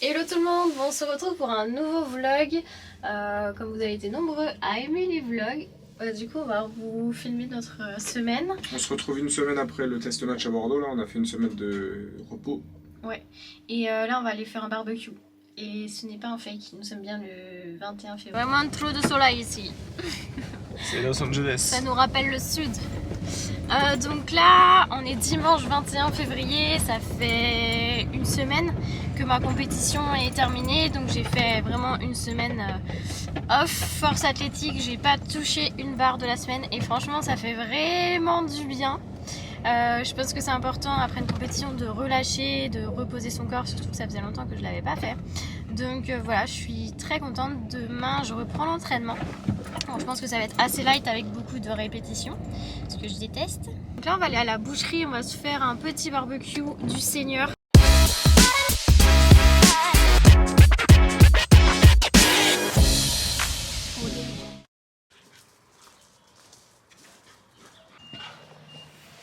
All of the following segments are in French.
Hello tout le monde, bon, on se retrouve pour un nouveau vlog. Comme vous avez été nombreux à aimer les vlogs, du coup on va vous filmer notre semaine. On se retrouve une semaine après le test match à Bordeaux, là on a fait une semaine de repos. Ouais, et là on va aller faire un barbecue. Et ce n'est pas un fake, nous sommes bien le 21 février. Vraiment trop de soleil ici. C'est Los Angeles. Ça nous rappelle le sud. Donc là, on est dimanche 21 février, ça fait une semaine que ma compétition est terminée, donc j'ai fait vraiment une semaine off, force athlétique, j'ai pas touché une barre de la semaine et franchement ça fait vraiment du bien. Je pense que c'est important après une compétition de relâcher, de reposer son corps, surtout que ça faisait longtemps que je l'avais pas fait. Donc voilà, je suis très contente. Demain je reprends l'entraînement. Bon, je pense que ça va être assez light avec beaucoup de répétitions, ce que je déteste. Donc là on va aller à la boucherie, on va se faire un petit barbecue du Seigneur.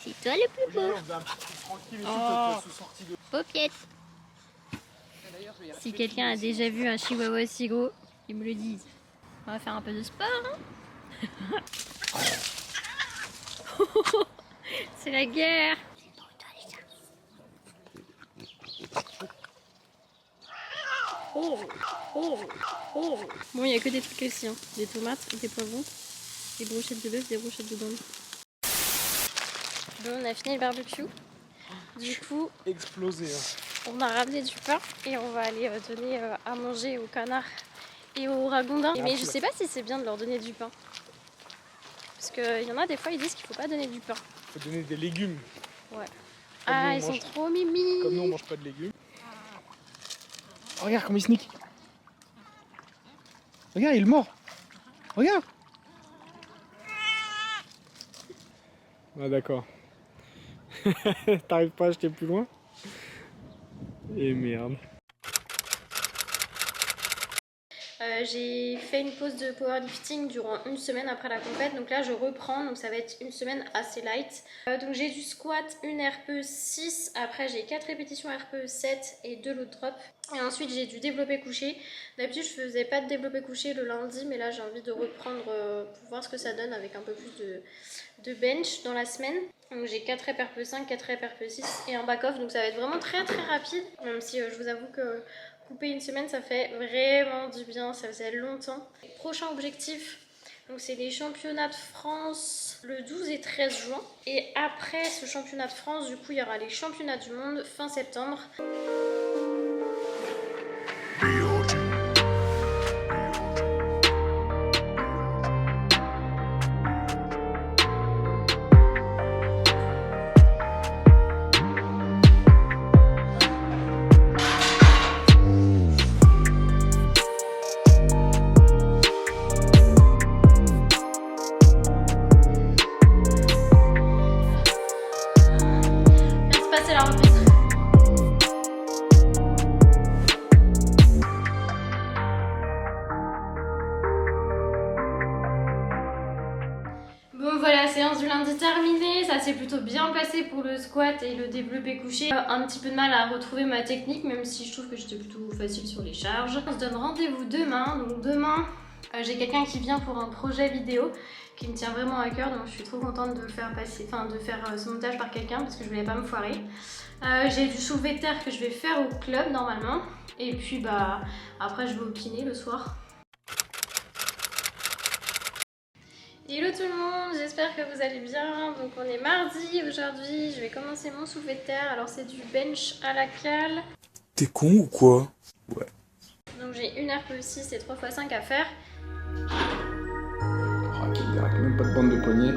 C'est toi le plus beau. Oh, paupiette. Si quelqu'un a déjà vu un chihuahua aussi gros, il me le dise. On va faire un peu de sport. Hein. C'est la guerre. Oh, oh, oh. Bon, il n'y a que des trucs ici. Hein. Des tomates, des poivrons, des brochettes de bœuf, des brochettes de dinde. Bon, on a fini le barbecue. Du coup, Explosé. Hein. on a ramené du pain et on va aller donner à manger aux canards et aux ragondins. Mais je sais pas si c'est bien de leur donner du pain. Parce qu'il y en a des fois, ils disent qu'il faut pas donner du pain. Il faut donner des légumes. Ouais. Comme Ah, nous, ils sont trop mimi. Comme nous, on mange pas de légumes. Oh, regarde comme il sneak. Regarde, il est mort. Regarde. Ah d'accord. T'arrives pas à acheter plus loin? Et merde. J'ai fait une pause de powerlifting durant une semaine après la compète, donc là je reprends, donc ça va être une semaine assez light. Donc j'ai du squat, une RPE 6, après j'ai 4 répétitions RPE 7 et 2 load drop. Et ensuite j'ai du développé couché. D'habitude je faisais pas de développé couché le lundi, mais là j'ai envie de reprendre pour voir ce que ça donne avec un peu plus de bench dans la semaine. Donc j'ai 4 reps RPE 5, 4 reps RPE 6 et un back-off, donc ça va être vraiment très rapide, même si je vous avoue que couper une semaine ça fait vraiment du bien, ça faisait longtemps. Prochain objectif, donc c'est les championnats de France le 12 et 13 juin. Et après ce championnat de France, du coup il y aura les championnats du monde fin septembre. Bon voilà, séance du lundi terminée, ça s'est plutôt bien passé pour le squat et le développé couché. Un petit peu de mal à retrouver ma technique, même si je trouve que j'étais plutôt facile sur les charges. On se donne rendez-vous demain, donc demain j'ai quelqu'un qui vient pour un projet vidéo qui me tient vraiment à cœur, donc je suis trop contente de le faire passer, de faire ce montage par quelqu'un parce que je voulais pas me foirer. J'ai du soulevé de terre que je vais faire au club normalement, et puis bah après je vais au kiné le soir. Hello tout le monde, j'espère que vous allez bien. Donc on est mardi aujourd'hui, je vais commencer mon soulevé de terre. Alors c'est du bench à la cale. T'es con ou quoi? Ouais. Donc j'ai une RPE 6 et 3x5 à faire. Oh, quel direct, même pas de bande de poignet.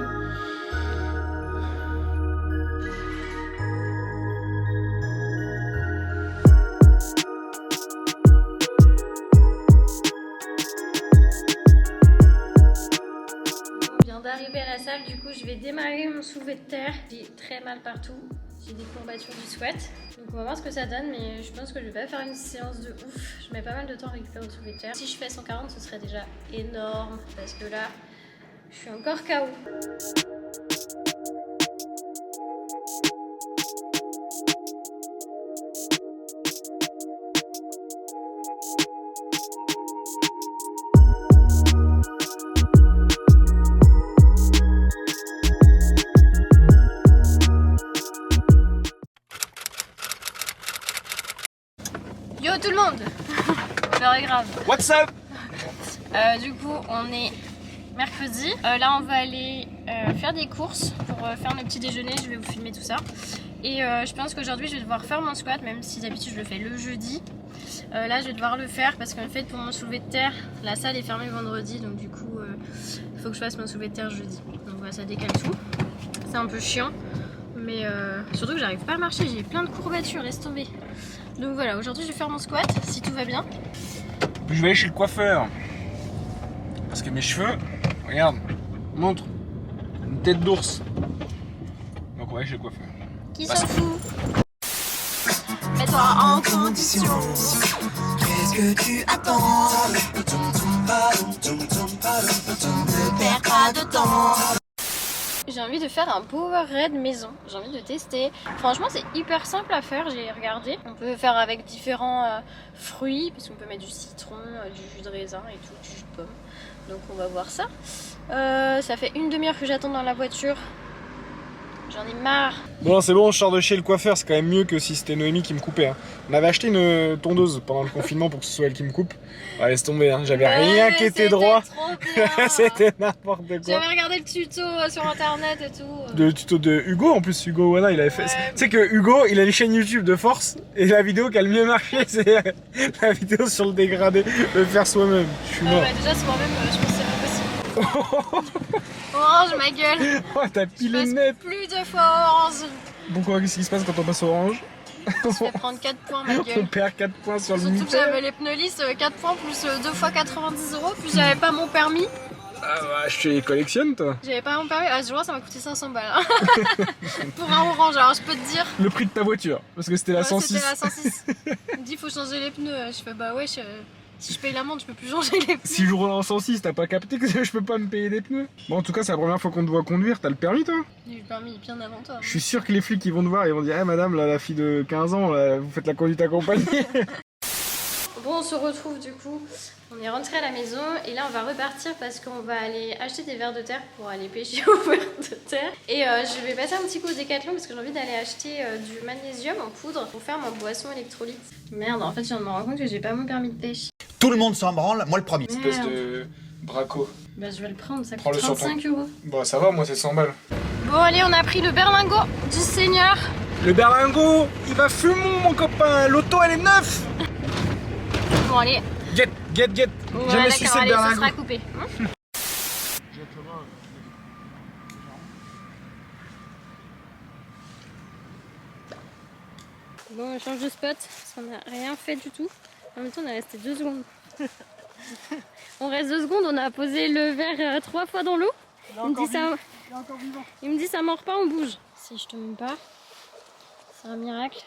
D'arriver à la salle, du coup je vais démarrer mon soulevé de terre. J'ai très mal partout, j'ai des courbatures du squat, donc on va voir ce que ça donne, mais je pense que je vais pas faire une séance de ouf. Je mets pas mal de temps à récupérer le soulevé de terre. Si je fais 140 ce serait déjà énorme, parce que là je suis encore KO. Yo tout le monde. Very grave. What's up? Du coup, on est mercredi. Là, on va aller faire des courses pour faire nos petits déjeuners. Je vais vous filmer tout ça. Et je pense qu'aujourd'hui, je vais devoir faire mon squat, même si d'habitude je le fais le jeudi. Là, je vais devoir le faire parce qu'en fait, pour mon soulevé de terre, la salle est fermée le vendredi. Donc, du coup, il faut que je fasse mon soulevé de terre jeudi. Donc, voilà, ça décale tout. C'est un peu chiant. Mais surtout que j'arrive pas à marcher. J'ai plein de courbatures, laisse tomber. Donc, voilà, aujourd'hui, je vais faire mon squat si tout va bien. Puis je vais aller chez le coiffeur. Parce que mes cheveux, regarde, montre une tête d'ours. Donc on va aller chez le coiffeur. Qui s'en fout? Mets-toi en condition. Qu'est-ce que tu attends? Ne perds pas de temps. J'ai envie de faire un power raid maison. J'ai envie de tester. Franchement, c'est hyper simple à faire. J'ai regardé. On peut faire avec différents fruits, parce qu'on peut mettre du citron, du jus de raisin et tout, du jus de pomme. Donc on va voir ça. Ça fait une demi-heure que j'attends dans la voiture. J'en ai marre. Bon, c'est bon, je sors de chez le coiffeur, c'est quand même mieux que si c'était Noémie qui me coupait. Hein. On avait acheté une tondeuse pendant le confinement pour que ce soit elle qui me coupe. Ouais, laisse tomber, hein. J'avais rien qui était droit. C'était n'importe quoi. J'avais regardé le tuto sur internet et tout. Le tuto de Hugo, en plus Hugo Wana il avait fait. Tu sais que Hugo il a une chaîne YouTube de force et la vidéo qui a le mieux marché c'est la vidéo sur le dégradé, le faire soi-même. Je suis mort. Bah, déjà, c'est moi-même, je pense que c'est pas possible. Orange, ma gueule. Oh, t'as pilé Je net. passe plus de fois orange. Pourquoi, qu'est-ce qui se passe quand on passe orange? Je vais prendre 4 points, ma On gueule. perd 4 points sur le Surtout que Minitel. j'avais les pneus lisses, 4 points plus 2 fois 90 €, puis j'avais pas mon permis. Ah bah, je les collectionne toi. J'avais pas mon permis, ce jour-là ça m'a coûté 500 balles. Hein. Pour un orange, alors je peux te dire. Le prix de ta voiture, parce que c'était la 106. C'était la 106. Il me dit faut changer les pneus. Je fais bah ouais, si je paye l'amende, je peux plus changer les pneus. Si je roule en 106, t'as pas capté que je peux pas me payer des pneus? Bon, en tout cas, c'est la première fois qu'on te voit conduire. T'as le permis, toi? J'ai eu le permis bien avant toi. Je suis sûr que les flics, ils vont te voir, ils vont dire, eh madame, là, la fille de 15 ans, là, vous faites la conduite accompagnée. Bon, on se retrouve du coup. On est rentré à la maison et là on va repartir parce qu'on va aller acheter des vers de terre pour aller pêcher aux vers de terre. Et je vais passer un petit coup au Décathlon parce que j'ai envie d'aller acheter du magnésium en poudre pour faire ma boisson électrolyte. Merde, en fait je viens de me rendre compte que j'ai pas mon permis de pêche. Tout le monde s'en branle, moi le premier. Espèce de braco. Bah je vais le prendre, ça coûte Prends-le sur 35 €. Bon, ça va, moi, c'est 100 balles. Bon allez, on a pris le berlingot du Seigneur. Le berlingot, il va fumer, mon copain. L'auto, elle est neuve. Bon allez. Get. Ouais, Jamais d'accord, sucé le allez, ça berlingot. sera coupé. Hein. Bon, on change de spot parce qu'on n'a rien fait du tout. En même temps, on est resté 2 secondes. On reste 2 secondes, on a posé le verre 3 fois dans l'eau. Il me dit ça mord pas, on bouge. Si je te mets pas, c'est un miracle.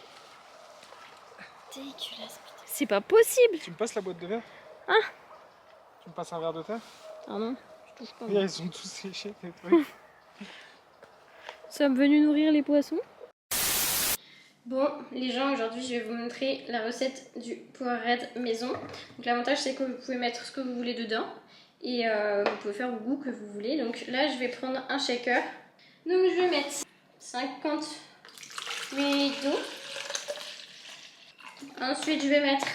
Dégueulasse, putain. C'est pas possible. Tu me passes la boîte de verre? Hein? Tu me passes un verre de terre? Ah non, je touche pas. Ils sont tous séchés, tes trucs. Nous sommes venus nourrir les poissons. Bon, les gens, aujourd'hui je vais vous montrer la recette du Power Raid maison. Donc l'avantage c'est que vous pouvez mettre ce que vous voulez dedans et vous pouvez faire au goût que vous voulez. Donc là je vais prendre un shaker. Donc je vais mettre 50 ml d'eau. Ensuite je vais mettre,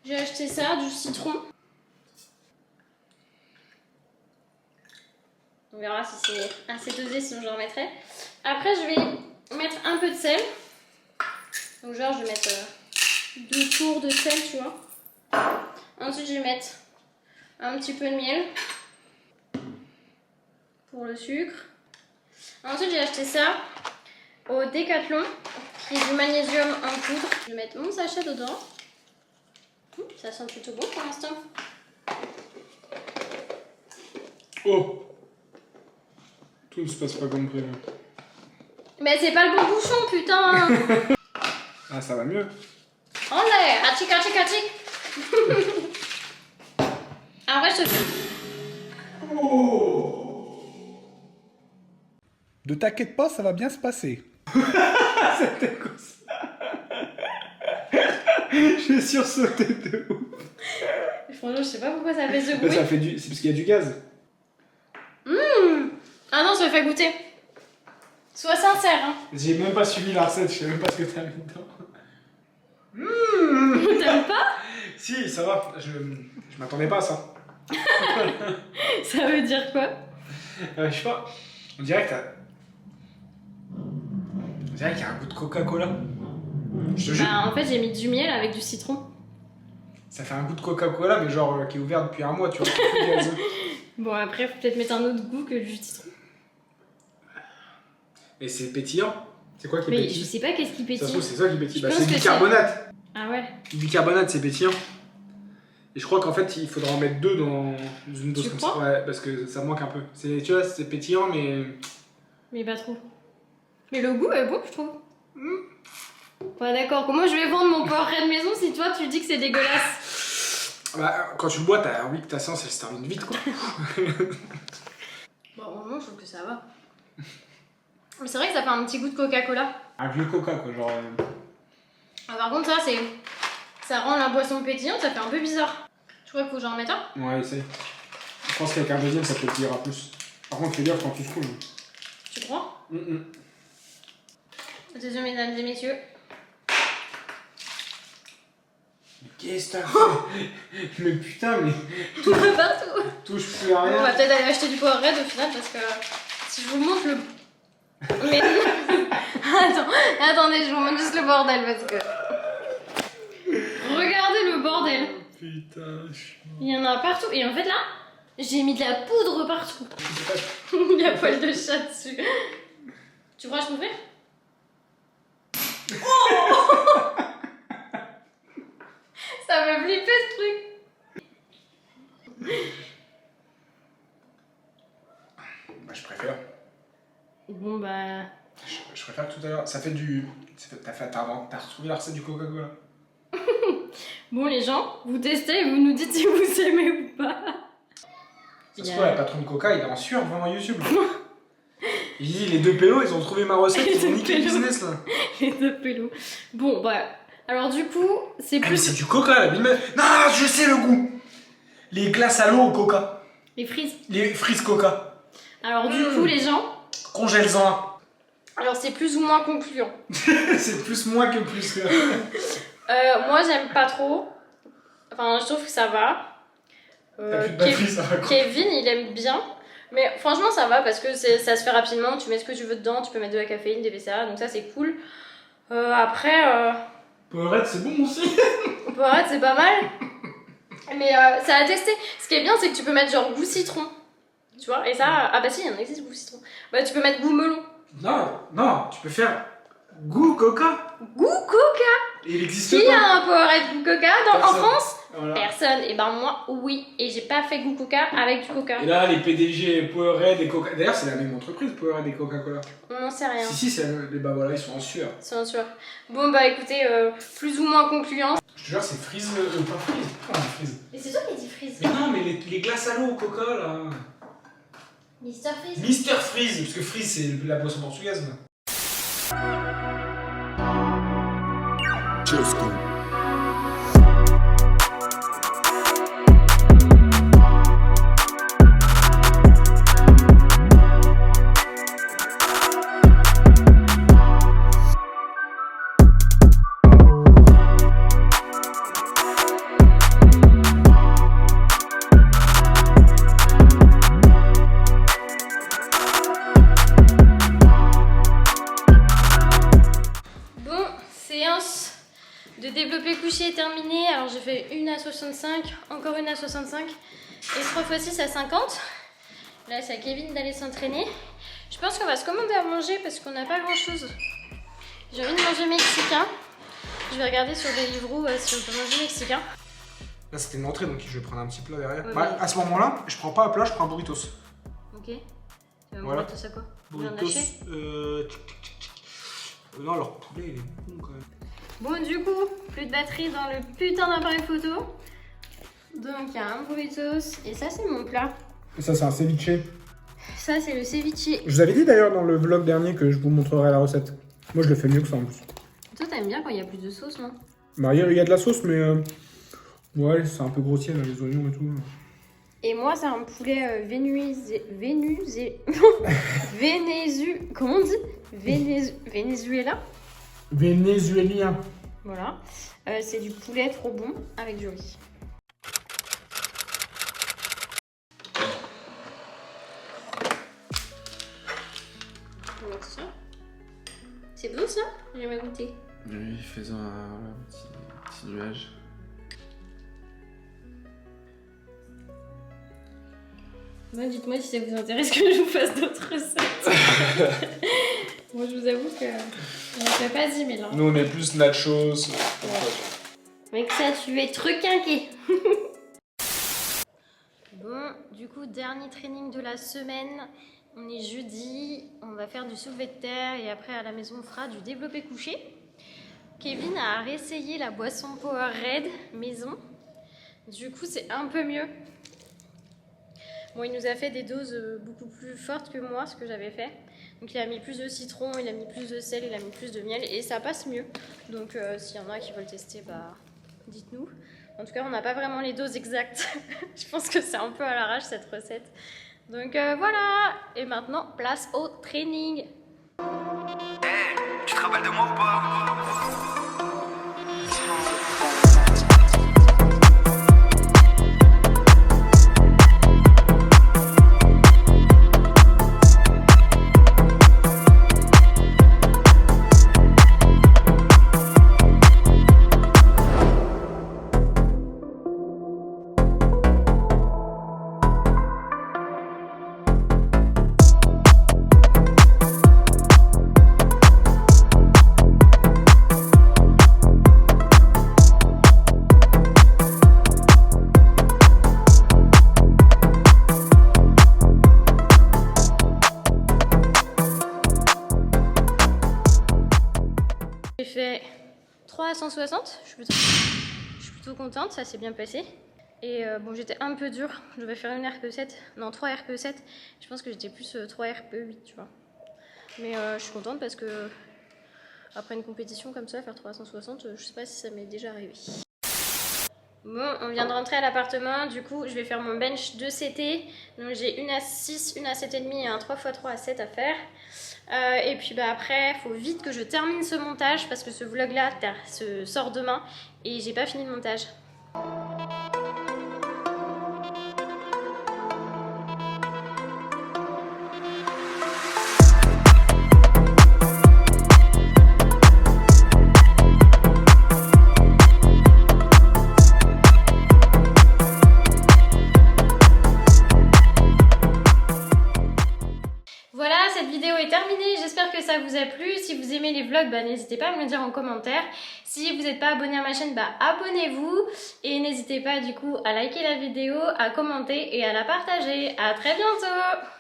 j'ai acheté ça, du citron. On verra si c'est assez dosé, sinon je remettrai. Après je vais mettre un peu de sel. Donc genre je vais mettre 2 tours de sel, tu vois. Ensuite je vais mettre un petit peu de miel pour le sucre. Ensuite j'ai acheté ça au Décathlon, qui est du magnésium en poudre. Je vais mettre mon sachet dedans. Ça sent plutôt bon pour l'instant. Oh! Tout ne se passe pas comme prévu. Mais c'est pas le bon bouchon, putain! Ah, ça va mieux. Allez, hachik, hachik, hachik! En vrai, je te fais. Ne t'inquiète pas, ça va bien se passer. C'était quoi ça? J'ai sursauté de ouf. Franchement, je sais pas pourquoi ça fait ce Mais bruit. ça fait du... C'est parce qu'il y a du gaz. Ah non, ça fait goûter. Sois sincère, hein. J'ai même pas suivi la recette, je sais même pas ce que t'as mis dedans. T'aimes pas? Si, ça va. Je m'attendais pas à ça. Ça veut dire quoi? Je sais pas. On dirait que t'as... On dirait qu'il y a un goût de Coca-Cola. Je te jure. Bah, en fait, j'ai mis du miel avec du citron. Ça fait un goût de Coca-Cola, mais genre qui est ouvert depuis un mois, tu vois. Bon, après, faut peut-être mettre un autre goût que du citron. Et c'est pétillant. C'est quoi qui Mais pétille? je sais pas qu'est-ce qui Ça se pétille. trouve, c'est ça qui pétille. Je Bah, pense c'est que bicarbonate. Ah ouais? Du bicarbonate, c'est pétillant. Et je crois qu'en fait, il faudra en mettre 2 dans une dose Tu comme crois? ça. Ouais, parce que ça manque un peu. Tu vois, c'est pétillant, mais. Mais pas trop. Mais le goût est bon, je trouve. Ouais, d'accord. Comment je vais vendre mon Powerade maison si toi tu dis que c'est dégueulasse? Bah, quand tu le bois, t'as envie que ta séance elle se termine vite, quoi. Bon, au moins, je trouve que ça va. Mais c'est vrai que ça fait un petit goût de Coca-Cola. Un vieux Coca, quoi, genre. Ah, par contre, ça rend la boisson pétillante, ça fait un peu bizarre. Je crois qu'il faut que j'en mette un. Ouais, essaye. Je pense qu'avec un deuxième, ça te pliera plus. Par contre, fais gaffe quand tu secoues. Tu crois? Attention, mesdames et messieurs. Mais qu'est-ce que t'as fait? Mais putain, mais. Tout va partout. Touche plus à On rien. va peut-être aller acheter du Powerade au final parce que si je vous montre le. Mais. Attendez, je vous montre juste le bordel parce que. Regardez le bordel. Putain, Il y en a partout. Et en fait là, j'ai mis de la poudre partout. Il y a poil de chat dessus. Tu crois que je peux faire? Ça m'a flippé ce truc. Bah, je préfère. Bon bah. Je préfère que tout à l'heure. Ça fait du. T'as retrouvé la recette du Coca-Cola. Bon les gens, vous testez et vous nous dites si vous aimez ou pas. Ça se trouve, la patronne Coca, il est en sueur devant YouTube. Il dit les deux pélos, ils ont trouvé ma recette, ils ont niqué le business là. Les deux pélos. Bon bah. Alors du coup, c'est Ah, mais plus. c'est du Coca là, Bill. Non, je sais le goût. Les glaces à l'eau au Coca. Les frises. Les frises Coca. Alors du coup les gens. Congèle-en un. Alors c'est plus ou moins concluant. C'est plus moins que plus. Moi j'aime pas trop. Enfin je trouve que ça va. T'as plus de batterie, ça va quoi. Kevin il aime bien. Mais franchement ça va parce que ça se fait rapidement. Tu mets ce que tu veux dedans. Tu peux mettre de la caféine, des BCAA. Donc ça c'est cool. Après... Powerade, c'est bon aussi. Powerade c'est pas mal. Mais ça a testé. Ce qui est bien c'est que tu peux mettre genre goût citron. Tu vois. Et ça... Ah bah si il y en existe goût citron. Bah tu peux mettre goût melon. Non, tu peux faire goût Coca. Goût Coca. Et il existe Qui pas. a un Powerade goût Coca en Personne. France? Voilà. Personne. Et ben moi oui. Et j'ai pas fait goût Coca avec du Coca. Et là, les PDG Powerade et Coca. D'ailleurs, c'est la même entreprise, Powerade et Coca-Cola. On n'en sait rien. Si, c'est bah voilà, ils sont en sueur. C'est sûr. Bon bah écoutez, plus ou moins concluant. Je te jure, c'est frise, pas frise. Comment on dit frise? Mais c'est toi qui dis freeze. Mais non, mais les glaces à l'eau au Coca là. Mister Freeze. Mister Freeze, parce que Freeze c'est la boisson portugaise. Là. Just go. Bon, séance de développé couché est terminée. Alors j'ai fait une à 65, encore une à 65 et 3 fois 6 à 50. Là c'est à Kevin d'aller s'entraîner. Je pense qu'on va se commander à manger parce qu'on n'a pas grand chose. J'ai envie de manger mexicain. Je vais regarder sur Deliveroo si on peut manger mexicain. Là c'était une entrée donc je vais prendre un petit plat derrière. Ouais, Bah, mais- à ce moment-là, je prends pas un plat, je prends un burritos. Ok. Tu vas me Voilà. mettre ça quoi? Viande Burritos. hachée. Non, leur poulet il est bon quand même. Bon, du coup, plus de batterie dans le putain d'appareil photo. Donc, il y a un burritos. Et ça, c'est mon plat. Et ça, c'est un ceviche. Ça, c'est le ceviche. Je vous avais dit d'ailleurs dans le vlog dernier que je vous montrerai la recette. Moi, je le fais mieux que ça en plus. Toi, t'aimes bien quand il y a plus de sauce, non? Bah, il y a de la sauce, mais ouais, c'est un peu grossier là, les oignons et tout. Et moi, c'est un poulet Comment on dit? Venezuela? Vénézuélien. Voilà. C'est du poulet trop bon avec du riz. C'est bon ça? J'ai jamais goûté. Oui, faisant un petit nuage. Moi, dites-moi si ça vous intéresse que je vous fasse d'autres recettes. Moi, je vous avoue que on ne fait pas 10 000. Hein. Nous, on est plus nachos. Avec ça, tu vas être requinqué. Bon, du coup, dernier training de la semaine. On est jeudi, on va faire du soulevé de terre et après à la maison on fera du développé couché. Kevin a réessayé la boisson Powerade maison. Du coup, c'est un peu mieux. Bon, il nous a fait des doses beaucoup plus fortes que moi, ce que j'avais fait. Donc il a mis plus de citron, il a mis plus de sel, il a mis plus de miel et ça passe mieux. Donc s'il y en a qui veulent tester, bah dites-nous. En tout cas, on n'a pas vraiment les doses exactes. Je pense que c'est un peu à l'arrache cette recette. Donc voilà. Et maintenant, place au training. Hey, tu te rappelles de moi ou pas? J'ai fait 3 à 160, je suis plutôt contente, ça s'est bien passé. Et bon, j'étais un peu dure, je devais faire une RPE7, non 3 RPE7, je pense que j'étais plus 3 RPE8, tu vois. Mais je suis contente parce que après une compétition comme ça, faire 3 à 160, je sais pas si ça m'est déjà arrivé. Bon, on vient de rentrer à l'appartement, du coup je vais faire mon bench de CT. Donc j'ai une à 6, une à 7,5 et un 3x3 à 7 à faire. Et puis bah après, il faut vite que je termine ce montage parce que ce vlog là sort demain et j'ai pas fini le montage. Voilà, cette vidéo est terminée, j'espère que ça vous a plu. Si vous aimez les vlogs, bah, n'hésitez pas à me le dire en commentaire. Si vous n'êtes pas abonné à ma chaîne, bah, abonnez-vous. Et n'hésitez pas du coup à liker la vidéo, à commenter et à la partager. À très bientôt!